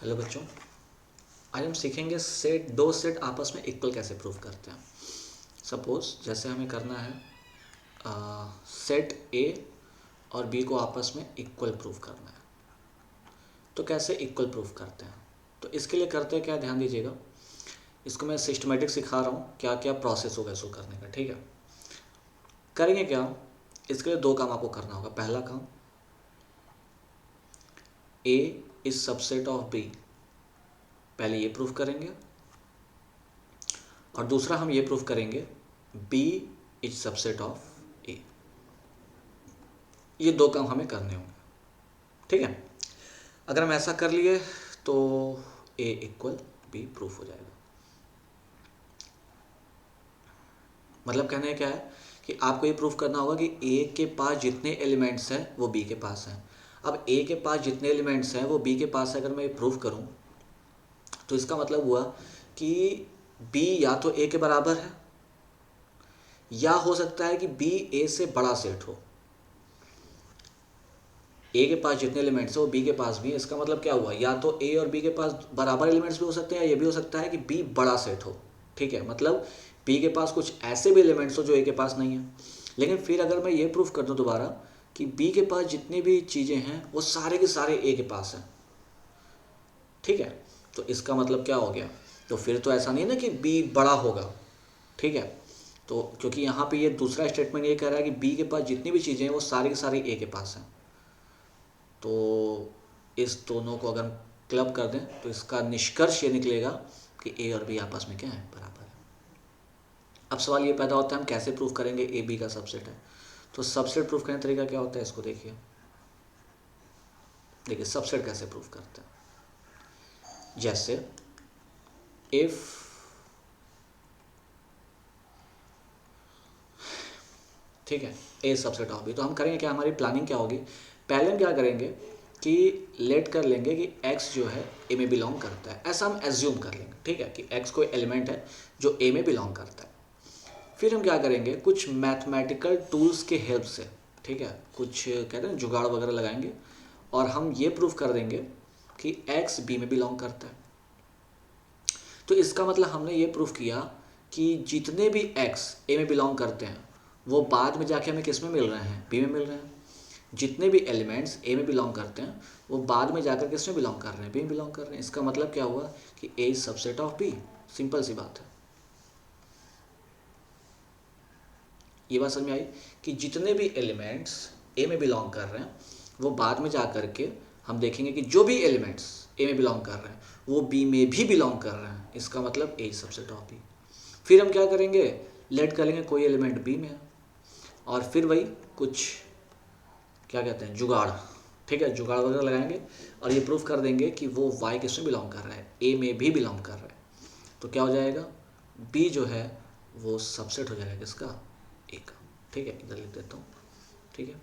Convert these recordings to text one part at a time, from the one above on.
Hello बच्चों, आज हम सीखेंगे सेट, दो सेट आपस में इक्वल कैसे प्रूव करते हैं। सपोज जैसे हमें करना है सेट ए और बी को आपस में इक्वल प्रूव करना है, तो कैसे इक्वल प्रूव करते हैं। तो इसके लिए करते हैं क्या, ध्यान दीजिएगा। इसको मैं सिस्टमेटिक सिखा रहा हूँ, क्या क्या प्रोसेस होगा इसको करने का। ठीक है, करेंगे क्या, इसके लिए दो काम आपको करना होगा। पहला काम, ए इज सबसेट ऑफ बी, पहले ये प्रूफ करेंगे, और दूसरा हम ये प्रूफ करेंगे बी इज सबसेट ऑफ ए। ये दो काम हमें करने होंगे। ठीक है, अगर हम ऐसा कर लिए तो ए इक्वल बी प्रूफ हो जाएगा। मतलब कहने क्या है कि आपको ये प्रूफ करना होगा कि ए के पास जितने एलिमेंट्स हैं वो बी के पास हैं। अब ए के पास जितने एलिमेंट्स हैं वो बी के पास है, अगर मैं ये प्रूफ करूं तो इसका मतलब हुआ कि बी या तो ए के बराबर है, या हो सकता है कि बी ए से बड़ा सेट हो। ए के पास जितने एलिमेंट्स हैं वो बी के पास भी है। इसका मतलब क्या हुआ, या तो ए और बी के पास बराबर एलिमेंट्स भी हो सकते हैं, या ये भी हो सकता है कि बी बड़ा सेट हो। ठीक है, मतलब बी के पास कुछ ऐसे भी एलिमेंट्स हो जो ए के पास नहीं है। लेकिन फिर अगर मैं ये प्रूफ कर दूं दोबारा कि बी के पास जितनी भी चीज़ें हैं वो सारे के सारे ए के पास हैं, ठीक है, तो इसका मतलब क्या हो गया, तो फिर तो ऐसा नहीं है ना कि बी बड़ा होगा। ठीक है, तो क्योंकि यहाँ पे ये दूसरा स्टेटमेंट ये कह रहा है कि बी के पास जितनी भी चीज़ें हैं वो सारी की सारी ए के पास हैं। तो इस दोनों को अगर क्लब कर दें तो इसका निष्कर्ष ये निकलेगा कि ए और बी आपस में क्या है, बराबर है। अब सवाल ये पैदा होता है हम कैसे प्रूफ करेंगे ए बी का सबसेट है। तो सबसेट प्रूफ करने का तरीका क्या होता है, इसको देखिए। देखिए सबसेट कैसे प्रूफ करते हैं, जैसे इफ ठीक है ए सबसेट ऑफ बी, तो हम करेंगे क्या, हमारी प्लानिंग क्या होगी। पहले हम क्या करेंगे कि लेट कर लेंगे कि x जो है ए में बिलोंग करता है, ऐसा हम एज्यूम कर लेंगे। ठीक है, कि x कोई एलिमेंट है जो ए में बिलोंग करता है। फिर हम क्या करेंगे, कुछ मैथमेटिकल टूल्स के हेल्प से, ठीक है, कुछ कहते हैं जुगाड़ वगैरह लगाएंगे, और हम ये प्रूफ कर देंगे कि x बी में बिलोंग करता है। तो इसका मतलब हमने ये प्रूफ किया कि जितने भी x ए में बिलोंग करते हैं वो बाद में जाके हमें किस में मिल रहे हैं, बी में मिल रहे हैं। जितने भी एलिमेंट्स ए में बिलोंग करते हैं वो बाद में जाकर किस में बिलोंग कर रहे हैं, बी में बिलोंग कर रहे हैं। इसका मतलब क्या हुआ कि A is subset of B. Simple सी बात है। ये बात समझ में आई कि जितने भी एलिमेंट्स ए में बिलोंग कर रहे हैं वो बाद में जा कर के हम देखेंगे कि जो भी एलिमेंट्स ए में बिलोंग कर रहे हैं वो बी में भी बिलोंग कर रहे हैं। इसका मतलब ए इज सबसेट ऑफ बी। फिर हम क्या करेंगे, लेट कर लेंगे कोई एलिमेंट बी में, और फिर वही कुछ क्या कहते हैं जुगाड़, ठीक है, जुगाड़ वगैरह लगाएंगे और ये प्रूफ कर देंगे कि वो वाई किस में बिलोंग कर रहा है, ए में भी बिलोंग कर रहा है। तो क्या हो जाएगा, बी जो है वो सबसेट हो जाएगा किसका, ए का। ठीक है, इधर लिख देता हूँ। ठीक है,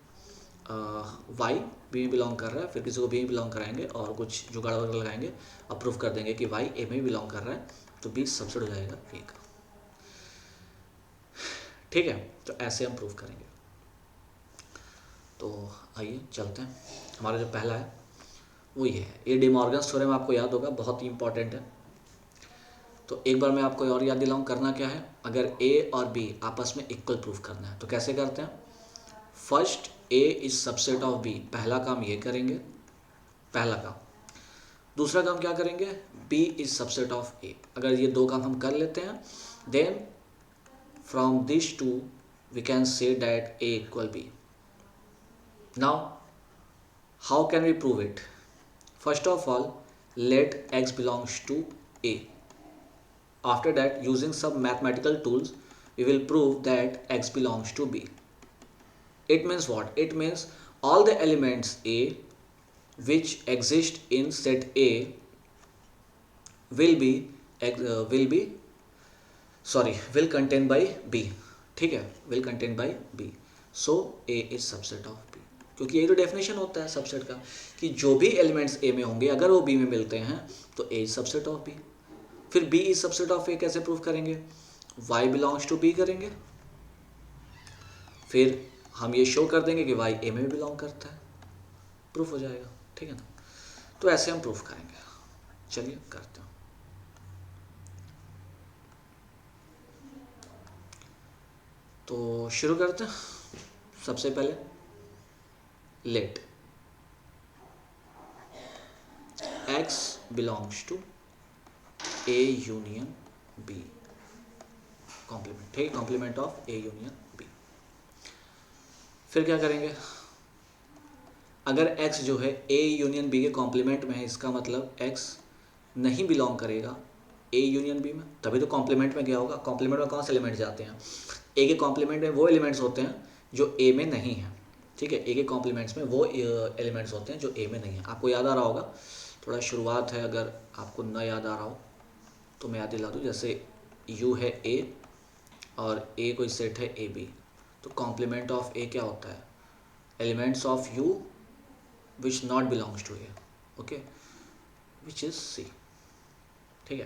वाई बी में बिलोंग कर रहा है, फिर किसी को बी में बिलोंग कराएंगे और कुछ जुगाड़ वगैरह लगाएंगे और प्रूफ कर देंगे कि वाई ए में बिलोंग कर रहा है, तो बी सबसेट हो जाएगा ए का। ठीक है, तो ऐसे हम प्रूफ करेंगे। तो आइए चलते हैं। हमारा जो पहला है वो ये है, ए डी मॉर्गन्स थ्योरम आपको याद होगा, बहुत ही इंपॉर्टेंट है। तो एक बार मैं आपको और याद दिलाऊं, करना क्या है, अगर ए और बी आपस में इक्वल प्रूफ करना है तो कैसे करते हैं। First A is subset of B, पहला काम ये करेंगे, पहला काम। दूसरा काम क्या करेंगे, B is subset of A. अगर ये दो काम हम कर लेते हैं then from this two we can say that A equal B. Now, how can we prove it? First of all, let x belongs to A. After that, using some mathematical tools, we will prove that x belongs to B. It means what? It means all the elements A which exist in set A will be will contain by B. ठीक है, will contain by B. So A is subset of B. क्योंकि यही तो definition होता है subset का, कि जो भी एलिमेंट्स ए में होंगे अगर वो बी में मिलते हैं तो ए इज सबसेट ऑफ बी। फिर बी इज सबसेट ऑफ ए कैसे प्रूफ करेंगे, वाई बिलोंग्स टू बी करेंगे, फिर हम ये शो कर देंगे कि वाई ए में बिलोंग करता है, प्रूफ हो जाएगा। ठीक है ना, तो ऐसे हम प्रूफ करेंगे। चलिए करते हैं। तो शुरू करते हैं। सबसे पहले let x belongs to A union B, complement, ठीक है, complement of A union B। फिर क्या करेंगे, अगर x जो है A यूनियन B के कॉम्प्लीमेंट में है, इसका मतलब x नहीं बिलोंग करेगा A यूनियन B में, तभी तो कॉम्प्लीमेंट में गया होगा। कॉम्प्लीमेंट में कौन से एलिमेंट जाते हैं, A के कॉम्प्लीमेंट में वो एलिमेंट्स होते हैं जो A में नहीं है, ठीक है। A के कॉम्प्लीमेंट्स में वो एलिमेंट्स होते हैं जो A में नहीं है। आपको याद आ रहा होगा, थोड़ा शुरुआत है, अगर आपको न याद आ रहा हो तो मैं याद दिला दूँ। जैसे U है A और A कोई सेट है AB, तो कॉम्प्लीमेंट ऑफ A क्या होता है, elements of U which not belongs to A, okay, which is C, ठीक है।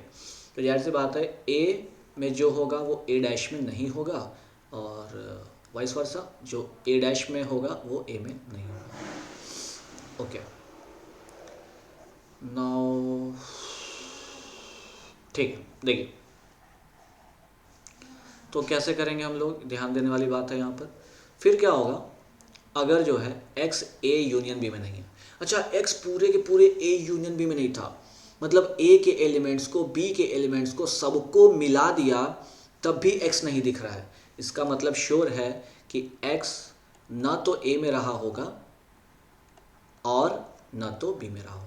तो जाहिर सी बात है A में जो होगा वो A डैश में नहीं होगा, और वाइस वर्सा जो A डैश में होगा वो A में नहीं होगा, ओके। नाउ ठीक है, देखिए तो कैसे करेंगे हम लोग, ध्यान देने वाली बात है यहाँ पर। फिर क्या होगा, अगर जो है x A यूनियन B में नहीं है, अच्छा x पूरे के पूरे A यूनियन B में नहीं था, मतलब A के एलिमेंट्स को B के एलिमेंट्स को सबको मिला दिया, तब भी x नहीं दिख रहा है, इसका मतलब श्योर है कि x ना तो A में रहा होगा और ना तो B में रहा होगा।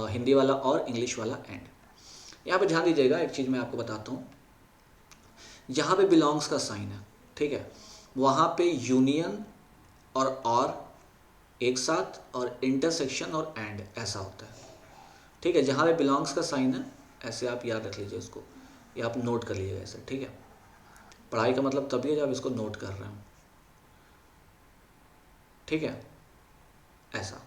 हिंदी वाला और इंग्लिश वाला एंड। यहाँ पे ध्यान दीजिएगा, एक चीज़ मैं आपको बताता हूँ, जहाँ पे बिलोंग्स का साइन है, ठीक है, वहाँ पे यूनियन और एक साथ, और इंटरसेक्शन और एंड ऐसा होता है, ठीक है। जहाँ पे बिलोंग्स का साइन है ऐसे आप याद रख लीजिए इसको, या आप नोट कर लीजिएगा ऐसे, ठीक है। पढ़ाई का मतलब तभी है जब इसको नोट कर रहे हो, ठीक है। ऐसा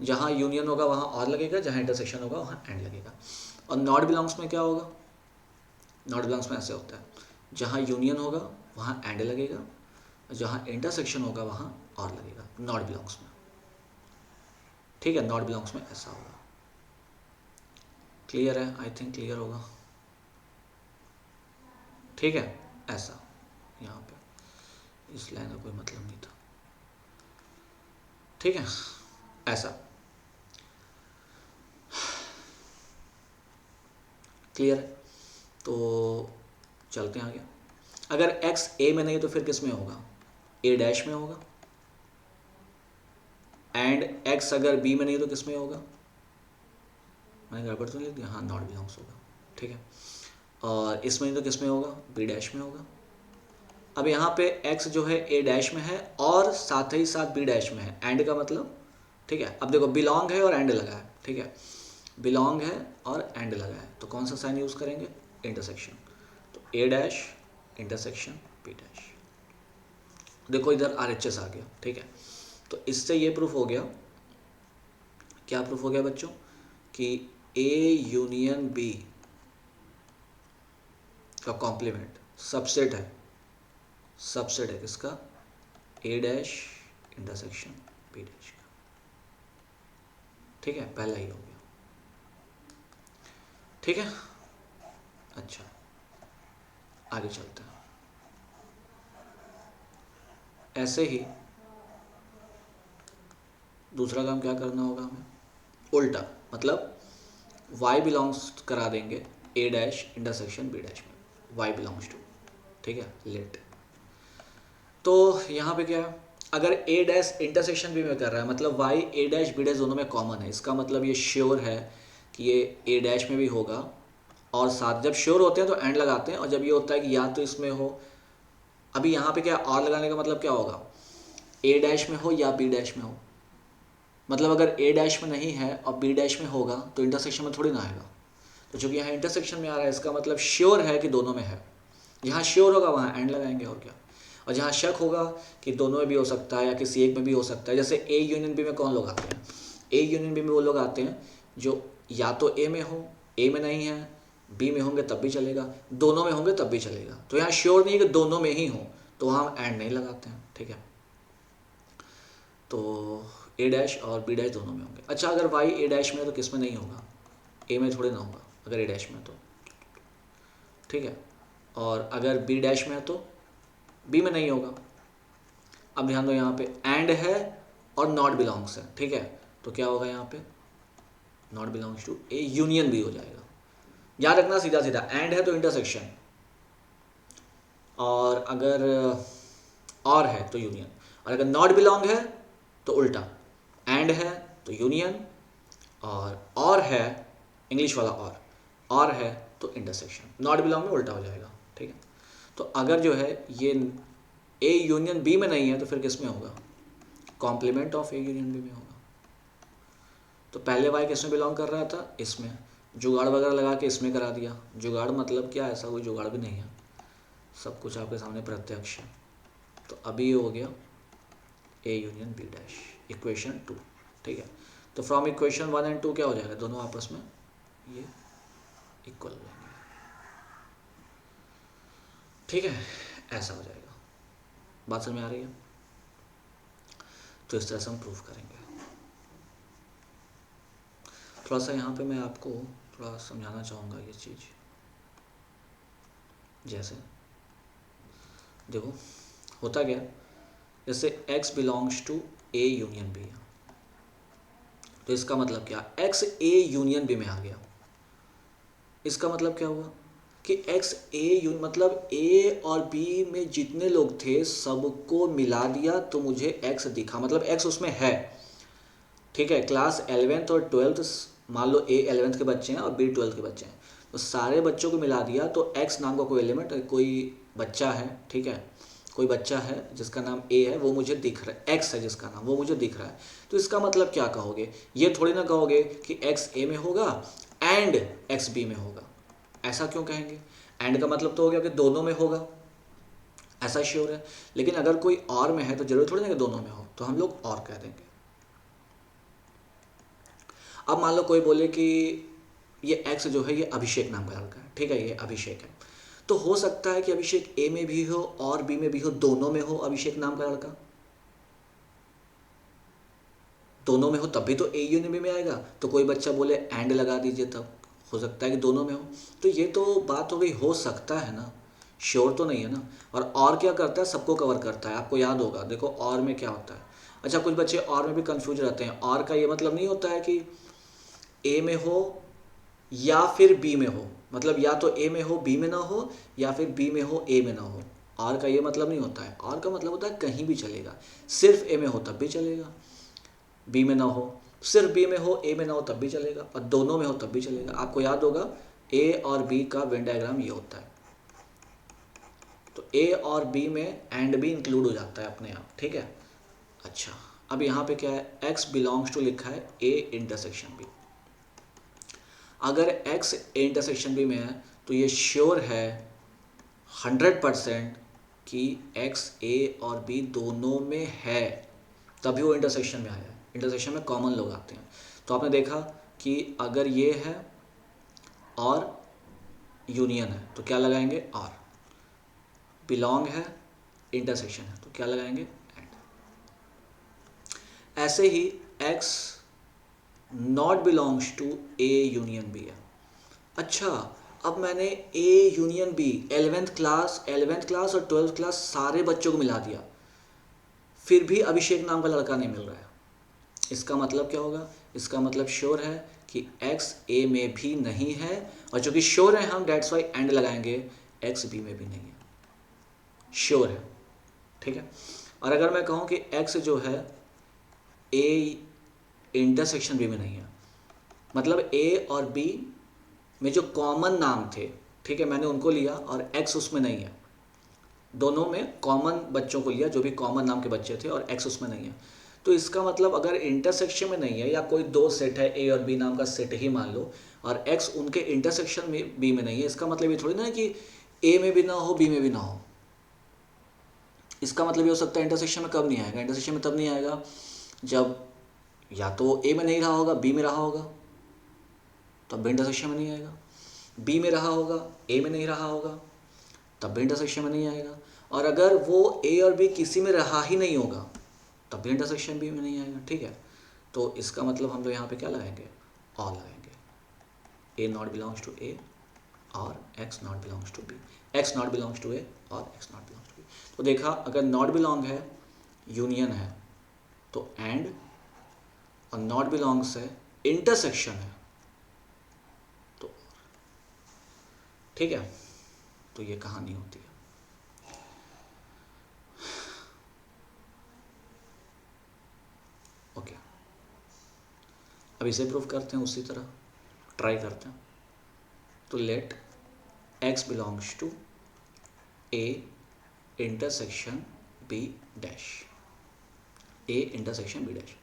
जहाँ यूनियन होगा वहाँ और लगेगा, जहाँ इंटरसेक्शन होगा वहाँ एंड लगेगा। और नॉट बिलोंग्स में क्या होगा, नॉट बिलोंग्स में ऐसे होता है, जहाँ यूनियन होगा वहाँ एंड लगेगा, जहाँ इंटरसेक्शन होगा वहाँ और लगेगा, नॉट बिलोंग्स में, ठीक है। नॉट बिलोंग्स में ऐसा होगा। क्लियर है, आई थिंक क्लियर होगा, ठीक है। ऐसा यहाँ पे इस लाइन का कोई मतलब नहीं था, ठीक है। ऐसा क्लियर है, तो चलते हैं आगे। अगर x A में नहीं है तो फिर किस में होगा, A डैश में होगा, एंड x अगर B में नहीं है तो किस में होगा, मैंने गड़बड़ तो लिख दिया, हाँ नॉट बिलोंग्स होगा, ठीक है। और इसमें नहीं तो किस में होगा, B डैश में होगा। अब यहाँ पे x जो है A डैश में है और साथ ही साथ B डैश में है, एंड का मतलब, ठीक है। अब देखो बिलोंग है और एंड लगा है, ठीक है, बिलोंग है और एंड लगा है, तो कौन सा साइन यूज़ करेंगे, इंटरसेक्शन। तो A dash intersection B dash, देखो इधर RHS आ गया, ठीक है। तो इससे ये प्रूफ हो गया, क्या प्रूफ हो गया बच्चों, कि A यूनियन B का कॉम्प्लीमेंट सबसेट है, सबसेट है किसका, A dash intersection B dash का, ठीक है। पहला ही हो गया, ठीक है। अच्छा आगे चलते हैं। ऐसे ही दूसरा काम क्या करना होगा हमें, उल्टा, मतलब y बिलोंग्स करा देंगे A dash intersection B dash में, y बिलोंग्स टू, ठीक है, लेट। तो यहाँ पे क्या है, अगर A डैश इंटरसेक्शन B में कर रहा है, मतलब y A dash B dash दोनों में कॉमन है, इसका मतलब ये श्योर है कि ये A डैश में भी होगा, और साथ जब श्योर होते हैं तो एंड लगाते हैं, और जब ये होता है कि या तो इसमें हो, अभी यहाँ पे क्या और लगाने का मतलब क्या होगा, A डैश में हो या B डैश में हो, मतलब अगर A डैश में नहीं है और B डैश में होगा तो इंटरसेक्शन में थोड़ी ना आएगा। तो चूंकि यहाँ इंटरसेक्शन में आ रहा है, इसका मतलब श्योर है कि दोनों में है, जहाँ श्योर होगा वहाँ एंड लगाएंगे, और क्या। और जहाँ शक होगा कि दोनों में भी हो सकता है या किसी एक में भी हो सकता है, जैसे A यूनियन B में कौन लोग आते हैं, A यूनियन B में वो लोग आते हैं जो या तो A में हो, A में नहीं है, B में होंगे तब भी चलेगा, दोनों में होंगे तब भी चलेगा। तो यहाँ श्योर नहीं है कि दोनों में ही हो, तो वहाँ हम एंड नहीं लगाते हैं, ठीक है। तो ए डैश और बी डैश दोनों में होंगे। अच्छा, अगर वाई ए डैश में है तो किस में नहीं होगा? ए में थोड़े ना होगा अगर ए डैश में है तो, ठीक है। और अगर बी डैश में है तो बी में नहीं होगा। अब ध्यान दो, यहाँ पे एंड है और नॉट बिलोंग्स है, ठीक है। तो क्या होगा यहाँ पे? Not belongs to A union B हो जाएगा। याद रखना सीधा सीधा, एंड है तो इंटरसेक्शन, और अगर और है तो यूनियन, और अगर नॉट बिलोंग है तो उल्टा, एंड है तो यूनियन, और है इंग्लिश वाला और है तो इंटरसेक्शन। नॉट बिलोंग में उल्टा हो जाएगा, ठीक है। तो अगर जो है ये ए यूनियन बी में नहीं है तो फिर किस में होगा? Complement of A union B में होगा। तो पहले वाई किस में बिलोंग कर रहा था? इसमें। जुगाड़ वगैरह लगा के इसमें करा दिया। जुगाड़ मतलब क्या? ऐसा कोई जुगाड़ भी नहीं है, सब कुछ आपके सामने प्रत्यक्ष है। तो अभी ये हो गया A union B dash, equation 2, ठीक है। तो फ्रॉम इक्वेशन 1 एंड 2 क्या हो जाएगा? दोनों आपस में ये इक्वल हो जाएंगे, ठीक है। ऐसा हो जाएगा। बात समझ में आ रही है? तो इस तरह से हम प्रूव करेंगे। थोड़ा सा यहाँ पे मैं आपको थोड़ा समझाना चाहूँगा ये चीज़। जैसे देखो होता क्या, जैसे x belongs to A union B, तो इसका मतलब क्या? x ए यूनियन बी में आ गया। इसका मतलब क्या हुआ कि x ए मतलब a और b में जितने लोग थे सबको मिला दिया तो मुझे x दिखा, मतलब x उसमें है, ठीक है। क्लास 11th और 12th, मान लो a 11th के बच्चे हैं और b 12th के बच्चे हैं, तो सारे बच्चों को मिला दिया तो x नाम का कोई एलिमेंट, कोई बच्चा है, ठीक है, कोई बच्चा है जिसका नाम a है, वो मुझे दिख रहा है, x है जिसका नाम, वो मुझे दिख रहा है। तो इसका मतलब क्या कहोगे? ये थोड़ी ना कहोगे कि x a में होगा एंड x b में होगा। ऐसा क्यों कहेंगे? एंड का मतलब तो हो गया कि दोनों में होगा, ऐसा श्योर है। लेकिन अगर कोई और में है तो जरूर थोड़ी ना कि दोनों में हो, तो हम लोग और कह देंगे। अब मान लो कोई बोले कि ये x जो है ये अभिषेक नाम का लड़का है, ठीक है, ये अभिषेक है, तो हो सकता है कि अभिषेक ए में भी हो और बी में भी हो, दोनों में हो अभिषेक नाम का लड़का, दोनों में हो तब भी तो ए यूनियन बी में आएगा। तो कोई बच्चा बोले एंड लगा दीजिए, तब हो सकता है कि दोनों में हो। तो ये तो बात हो गई हो सकता है ना, श्योर तो नहीं है ना। और क्या करता है? सबको कवर करता है। आपको याद होगा, देखो और में क्या होता है। अच्छा, कुछ बच्चे और में भी कंफ्यूज रहते हैं। और का ये मतलब नहीं होता है कि ए में हो या फिर बी में हो, मतलब या तो ए में हो बी में ना हो, या फिर बी में हो ए में ना हो। और का ये मतलब नहीं होता है। और का मतलब होता है कहीं भी चलेगा, सिर्फ ए में हो तब भी चलेगा, बी में ना हो, सिर्फ बी में हो ए में ना हो तब भी चलेगा, और दोनों में हो तब भी चलेगा। आपको याद होगा ए और बी का वेन डायग्राम ये होता है। तो ए और बी में एंड बी इंक्लूड हो जाता है अपने आप, ठीक है। अच्छा, अब यहाँ पे क्या है? x बिलोंग्स टू लिखा है ए इंटरसेक्शन बी। अगर x ए इंटरसेक्शन बी में है तो ये श्योर है 100% कि x ए और b दोनों में है, तभी वो इंटरसेक्शन में आया है। इंटरसेक्शन में कॉमन लोग आते हैं। तो आपने देखा कि अगर ये है और यूनियन है तो क्या लगाएंगे? और। बिलोंग है, इंटरसेक्शन है, तो क्या लगाएंगे? एंड। ऐसे ही x not belongs to A union B है। अच्छा, अब मैंने ए यूनियन बी 11th क्लास और 12th क्लास सारे बच्चों को मिला दिया, फिर भी अभिषेक नाम का लड़का नहीं मिल रहा है। इसका मतलब क्या होगा? इसका मतलब श्योर है कि x a में भी नहीं है, और चूंकि श्योर है हम, डेट्स वाई एंड लगाएंगे, x b में भी नहीं है, श्योर है, ठीक है। और अगर मैं कहूँ कि x जो है a इंटरसेक्शन b में नहीं है, मतलब a और b में जो कॉमन नाम थे, ठीक है, मैंने उनको लिया और x उसमें नहीं है, दोनों में कॉमन बच्चों को लिया जो भी कॉमन नाम के बच्चे थे, और x उसमें नहीं है। तो इसका मतलब अगर इंटरसेक्शन में नहीं है, या कोई दो सेट है ए और बी नाम का सेट ही मान लो, और x उनके इंटरसेक्शन में बी में नहीं है, इसका मतलब ये थोड़ी ना है कि ए में भी ना हो बी में भी ना हो। इसका मतलब ये हो सकता है इंटरसेक्शन में कब नहीं आएगा? इंटरसेक्शन में तब नहीं आएगा जब या तो ए में नहीं रहा होगा, बी में रहा होगा, तब भी इंटरसेक्शन में नहीं आएगा। बी में रहा होगा, ए में नहीं रहा होगा, तब भी इंटरसेक्शन में नहीं आएगा। और अगर वो ए और बी किसी में रहा ही नहीं होगा, तब भी इंटरसेक्शन बी में नहीं आएगा, ठीक है। तो इसका मतलब हम लोग यहाँ पे क्या लगाएंगे, और लगाएंगे, A not belongs to A और x not belongs to B, x not belongs to A और x not belongs to B. तो देखा, अगर नॉट बिलोंग है यूनियन है तो एंड, और नॉट बिलोंग्स है इंटरसेक्शन है तो, ठीक है। तो ये कहानी होती है। ओके, अब इसे प्रूव करते हैं, उसी तरह ट्राई करते हैं। तो let x belongs to a intersection b dash, a intersection b dash.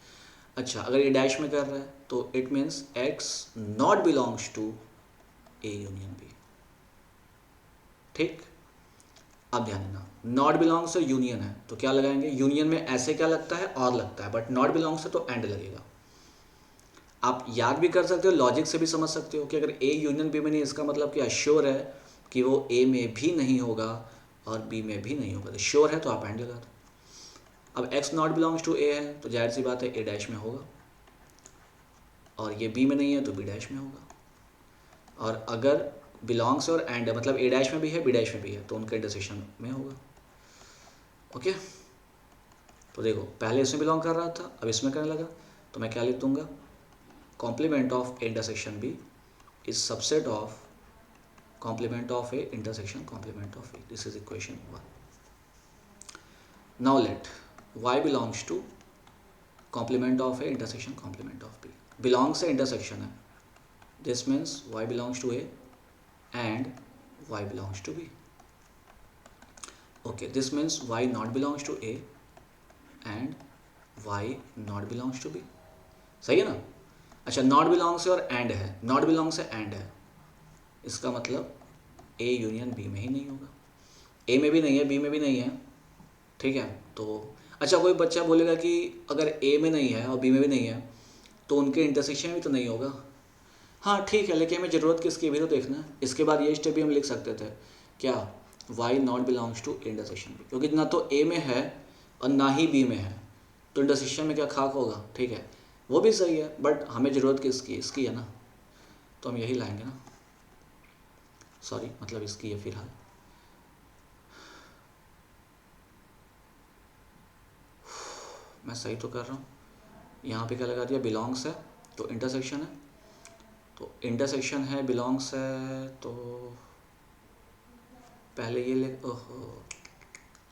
अच्छा, अगर ये डैश में कर रहा है तो it means x not belongs to a union b, ठीक। अब ध्यान देना, नॉट बिलोंग्स से यूनियन है तो क्या लगाएंगे, यूनियन में ऐसे क्या लगता है, और लगता है, बट नॉट बिलोंग्स से तो एंड लगेगा। आप याद भी कर सकते हो, लॉजिक से भी समझ सकते हो कि अगर ए यूनियन बी में नहीं, इसका मतलब कि श्योर है कि वो ए में भी नहीं होगा और बी में भी नहीं होगा, तो श्योर है तो आप एंड लगा दो। अब एक्स नॉट बिलोंग्स टू ए है तो जाहिर सी बात है ए डैश में होगा, और ये बी में नहीं है तो बी डैश में होगा। और अगर बिलोंग्स और एंड है, मतलब ए डैश में भी है बी डैश में भी है, तो उनका इंटरसेक्शन में होगा। ओके, तो देखो पहले इसमें बिलोंग कर रहा था, अब इसमें करने लगा, तो मैं क्या लिख दूंगा, complement of A intersection B is subset of complement of A intersection complement of A. This is equation 1. Now let y belongs to complement of A intersection complement of B. Belongs से intersection है, this means y belongs to A and y belongs to B. Okay, this means y not belongs to A and y not belongs to B. सही है ना। अच्छा, not belong से और and है, not belong से and है, इसका मतलब ए यूनियन बी में ही नहीं होगा, ए में भी नहीं है बी में भी नहीं है, ठीक है। तो अच्छा, कोई बच्चा बोलेगा कि अगर ए में नहीं है और बी में भी नहीं है तो उनके इंटरसेक्शन में तो नहीं होगा। हाँ ठीक है, लेकिन हमें ज़रूरत किसकी भी तो देखना है। इसके बाद ये स्टेप भी हम लिख सकते थे, क्या, Y not belongs to intersection B, क्योंकि ना तो ए में है और ना ही बी में है, तो इंटरसेक्शन में क्या खाक होगा, ठीक है। वो भी सही है, बट हमें ज़रूरत किसकी, इसकी है ना, तो हम यही लाएंगे ना, सॉरी मतलब इसकी है फिलहाल। मैं सही तो कर रहा हूँ, यहाँ पे क्या लगा दिया, बिलोंग्स है तो इंटरसेक्शन है, तो इंटरसेक्शन है बिलोंग्स है, तो पहले ये ले, ओहो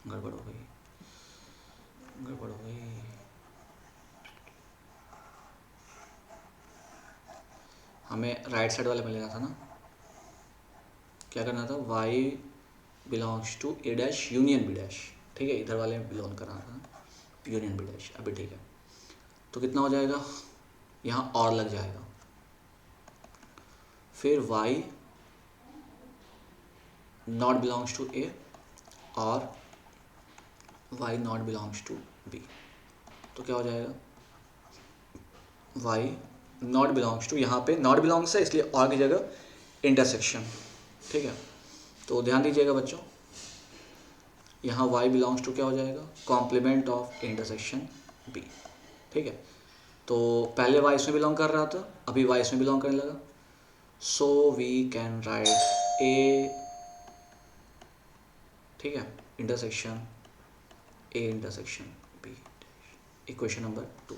गड़बड़ हो गई, गड़बड़ हो गई। हमें राइट साइड वाले में लेना था ना, क्या करना था, y belongs to A dash union B dash, ठीक है, इधर वाले में बिलोंग करना था यूनियन बी डैश। अभी ठीक है, तो कितना हो जाएगा, यहाँ और लग जाएगा, फिर y not belongs to A और y not belongs to b, तो क्या हो जाएगा, y नॉट बिलोंग्स टू, यहाँ पे नॉट बिलोंग्स है इसलिए और की जगह इंटरसेक्शन, ठीक है। तो ध्यान दीजिएगा बच्चों, यहाँ y बिलोंग्स टू क्या हो जाएगा, कॉम्प्लीमेंट ऑफ इंटरसेक्शन b, ठीक है। तो पहले y इसमें बिलोंग कर रहा था, अभी y इसमें बिलोंग करने लगा, so we can write a, ठीक है, intersection a intersection b, equation number 2।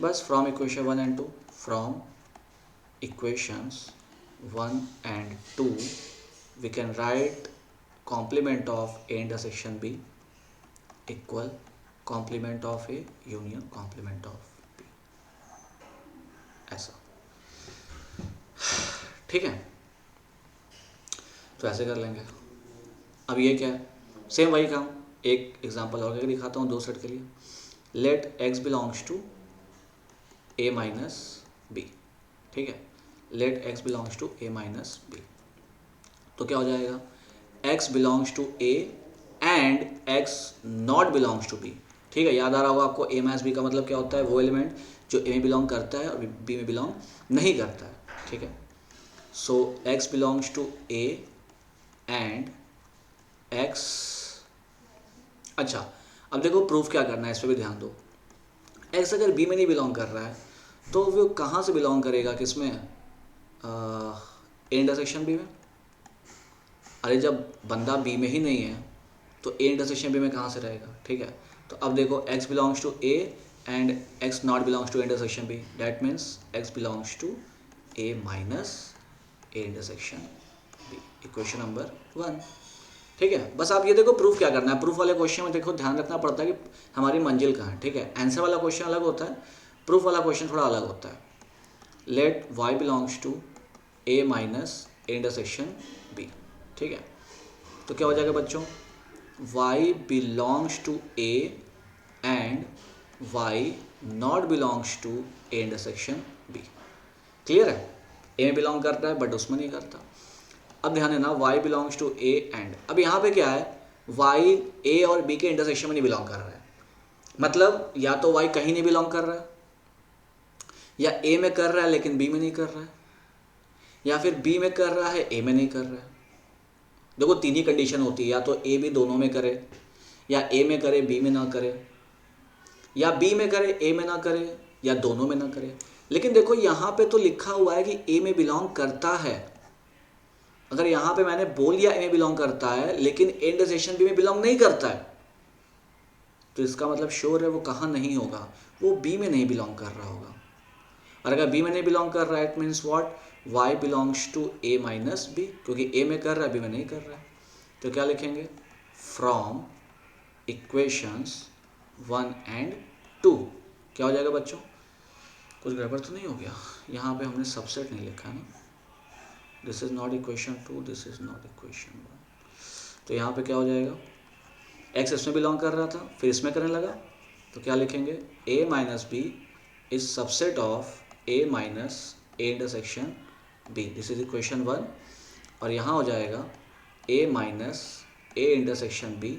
बस from equation 1 and 2, from equations 1 and 2 we can write complement of A intersection B equal complement of A union complement of B, ऐसा, ठीक है। तो ऐसे कर लेंगे। अब ये क्या है, सेम वही काम, एक एग्जांपल और दिखाता हूँ दो सेट के लिए। Let x belongs to a minus B, ठीक है, let x belongs to a minus B, तो क्या हो जाएगा, x belongs to a and x not belongs to b, ठीक है। याद आ रहा होगा आपको, a माइनस बी का मतलब क्या होता है, वो एलिमेंट जो a में बिलोंग करता है और b में बिलोंग नहीं करता है, ठीक है। So x belongs to a and x, अच्छा अब देखो प्रूफ क्या करना है, इस पर भी ध्यान दो। एक्स अगर बी में नहीं बिलोंग कर रहा है तो वो कहाँ से बिलोंग करेगा, किस में, ए इंटरसेक्शन बी में। अरे जब बंदा बी में ही नहीं है तो ए इंटरसेक्शन बी में कहाँ से रहेगा, ठीक है। तो अब देखो x belongs to A and x not belongs to intersection B, that means x belongs to A minus A intersection B, equation number 1, ठीक है। बस आप ये देखो प्रूफ क्या करना है। प्रूफ वाले क्वेश्चन में देखो ध्यान रखना पड़ता है कि हमारी मंजिल कहाँ है, ठीक है। आंसर वाला क्वेश्चन अलग होता है, प्रूफ वाला क्वेश्चन थोड़ा अलग होता है। Let y belongs to A minus A intersection B, ठीक है। तो क्या हो जाएगा बच्चों, y belongs to a and y not belongs to a intersection b, clear है। a में बिलोंग करता है बट उसमें नहीं करता। अब ध्यान देना y belongs to a and, अब यहाँ पे क्या है, y a और b के इंटरसेक्शन में नहीं बिलोंग कर रहा है, मतलब या तो y कहीं नहीं बिलोंग कर रहा है, या a में कर रहा है लेकिन b में नहीं कर रहा है, या फिर b में कर रहा है a में नहीं कर रहा है। देखो तीन ही कंडीशन होती है, या तो ए बी दोनों में करे, या ए में करे बी में ना करे, या बी में करे ए में ना करे, या दोनों में ना करे। लेकिन देखो यहाँ पे तो लिखा हुआ है कि ए में बिलोंग करता है। अगर यहाँ पे मैंने बोल दिया ए में बिलोंग करता है लेकिन ए इंटरसेक्शन बी में बिलोंग नहीं करता है, तो इसका मतलब श्योर है वो कहाँ नहीं होगा, वो बी में नहीं बिलोंग कर रहा होगा। और अगर बी में नहीं बिलोंग कर रहा है it means what, y belongs to a minus B, क्योंकि a में कर रहा है b में नहीं कर रहा है। तो क्या लिखेंगे, फ्रॉम इक्वेशंस 1 एंड 2, क्या हो जाएगा बच्चों, कुछ गड़बड़ तो नहीं हो गया, यहाँ पे हमने सबसेट नहीं लिखा है ना, this is not equation 2, this is not equation 1। तो यहाँ पे क्या हो जाएगा, x इसमें बिलोंग कर रहा था फिर इसमें करने लगा, तो क्या लिखेंगे, a minus B is subset of a minus A intersection b, this is equation 1। और यहाँ हो जाएगा a minus A intersection b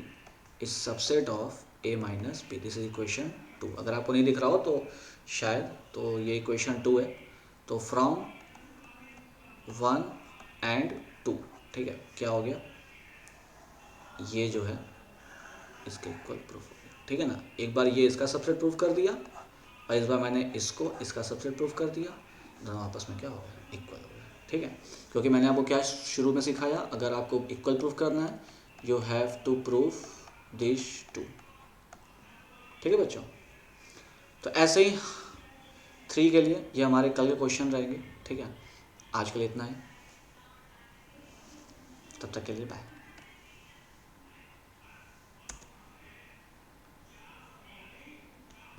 is subset of a minus b, this is equation 2। अगर आपको नहीं दिख रहा हो तो शायद, तो ये इक्वेशन 2 है। तो फ्रॉम 1 एंड 2, ठीक है, क्या हो गया, ये जो है इसके इक्वल प्रूफ हो गया, ठीक है ना। एक बार ये इसका सबसेट प्रूफ कर दिया और इस बार मैंने इसको इसका सबसेट प्रूफ कर दिया, दोनों आपस में क्या हो गया, इक्वल हो गया, ठीक है। क्योंकि मैंने आपको क्या शुरू में सिखाया, अगर आपको इक्वल प्रूफ करना है you have to proof this two, ठीक है बच्चों। तो ऐसे ही 3 के लिए ये हमारे कल के क्वेश्चन रहेंगे, ठीक है। आज के लिए इतना ही, तब तक के लिए बाय।